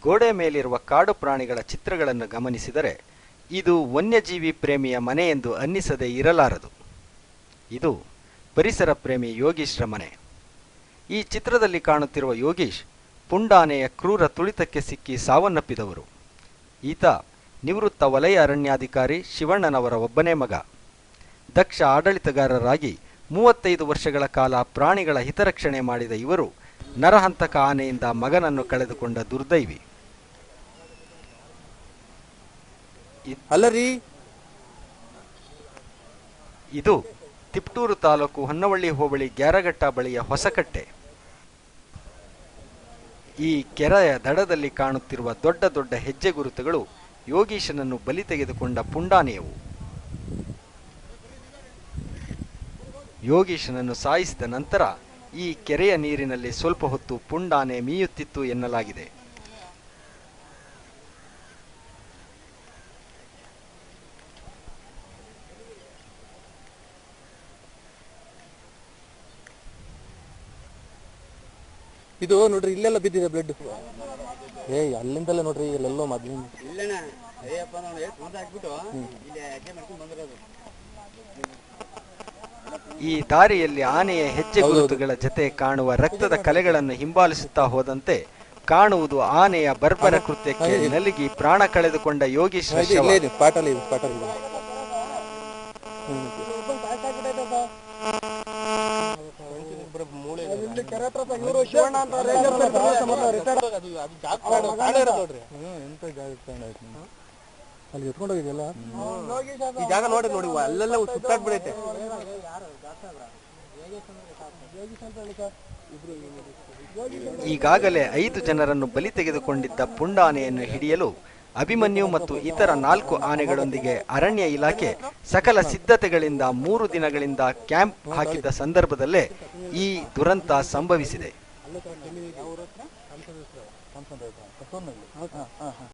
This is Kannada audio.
ಗೋಡೆ ಮೇಲಿರುವ ಕಾಡು ಪ್ರಾಣಿಗಳ ಚಿತ್ರಗಳನ್ನು ಗಮನಿಸಿದರೆ ಇದು ವನ್ಯಜೀವಿ ಪ್ರೇಮಿಯ ಮನೆ ಎಂದು ಅನ್ನಿಸದೇ ಇರಲಾರದು. ಇದು ಪರಿಸರ ಪ್ರೇಮಿ ಯೋಗೀಶ್ರ ಮನೆ. ಈ ಚಿತ್ರದಲ್ಲಿ ಕಾಣುತ್ತಿರುವ ಯೋಗೀಶ್ ಪುಂಡಾನೆಯ ಕ್ರೂರ ತುಳಿತಕ್ಕೆ ಸಿಕ್ಕಿ ಸಾವನ್ನಪ್ಪಿದವರು. ಈತ ನಿವೃತ್ತ ವಲಯ ಅರಣ್ಯಾಧಿಕಾರಿ ಶಿವಣ್ಣನವರ ಒಬ್ಬನೇ ಮಗ. ದಕ್ಷ ಆಡಳಿತಗಾರರಾಗಿ 35 ವರ್ಷಗಳ ಕಾಲ ಪ್ರಾಣಿಗಳ ಹಿತರಕ್ಷಣೆ ಮಾಡಿದ ಇವರು ನರಹಂತಕ ಆನೆಯಿಂದ ಮಗನನ್ನು ಕಳೆದುಕೊಂಡ ದುರ್ದೈವಿ. ಇದು ತಿಪ್ಟೂರು ತಾಲೂಕು ಹೊನ್ನವಳ್ಳಿ ಹೋಬಳಿ ಗ್ಯಾರಘಟ್ಟ ಬಳಿಯ ಹೊಸಕಟ್ಟೆ. ಈ ಕೆರೆಯ ದಡದಲ್ಲಿ ಕಾಣುತ್ತಿರುವ ದೊಡ್ಡ ದೊಡ್ಡ ಹೆಜ್ಜೆ ಗುರುತುಗಳು ಯೋಗೀಶನನ್ನು ಬಲಿ ತೆಗೆದುಕೊಂಡ ಪುಂಡಾನೆಯವು. ಯೋಗೀಶನನ್ನು ಸಾಯಿಸಿದ ನಂತರ ಈ ಕೆರೆಯ ನೀರಿನಲ್ಲಿ ಸ್ವಲ್ಪ ಹೊತ್ತು ಪುಂಡಾನೆ ಮೀಯುತ್ತಿತ್ತು ಎನ್ನಲಾಗಿದೆ. ಇದು ನೋಡ್ರಿ ಇಲ್ಲೆಲ್ಲ ಬಿದ್ದಿದೆ ಬ್ಲಡ್. ಅಲ್ಲಿಂದಲ್ಲ ನೋಡ್ರಿ ಇಲ್ಲೆಲ್ಲೋ ಮೊದ್ಲು ಈ ದಾರಿಯಲ್ಲಿ ಆನೆಯ ಹೆಜ್ಜೆ ಗುರುತುಗಳ ಜೊತೆ ಕಾಣುವ ರಕ್ತದ ಕಲೆಗಳನ್ನು ಹಿಂಬಾಲಿಸುತ್ತಾ ಹೋದಂತೆ ಕಾಣುವುದು ಆನೆಯ ಬರ್ಬರ ಕೃತ್ಯಕ್ಕೆ ನಲುಗಿ ಪ್ರಾಣ ಕಳೆದುಕೊಂಡ ಯೋಗೀಶ್ ಅಲ್ಲಿ ಎತ್ಕೊಂಡು ಹೋಗಿದೆಯಲ್ಲ ಈ ಜಾಗ ನೋಡಿ ನೋಡಿ ಅಲ್ಲೆಲ್ಲ ಸುತ್ತಾಡ್ಬಿಡೈತೆ. ಈಗಾಗಲೇ 5 ಜನರನ್ನು ಬಲಿ ತೆಗೆದುಕೊಂಡಿದ್ದ ಪುಂಡಾನೆಯನ್ನು ಹಿಡಿಯಲು ಅಭಿಮನ್ಯು ಮತ್ತು ಇತರ 4 ಆನೆಗಳೊಂದಿಗೆ ಅರಣ್ಯ ಇಲಾಖೆ ಸಕಲ ಸಿದ್ಧತೆಗಳಿಂದ 3 ದಿನಗಳಿಂದ ಕ್ಯಾಂಪ್ ಹಾಕಿದ್ದ ಸಂದರ್ಭದಲ್ಲೇ ಈ ದುರಂತ ಸಂಭವಿಸಿದೆ.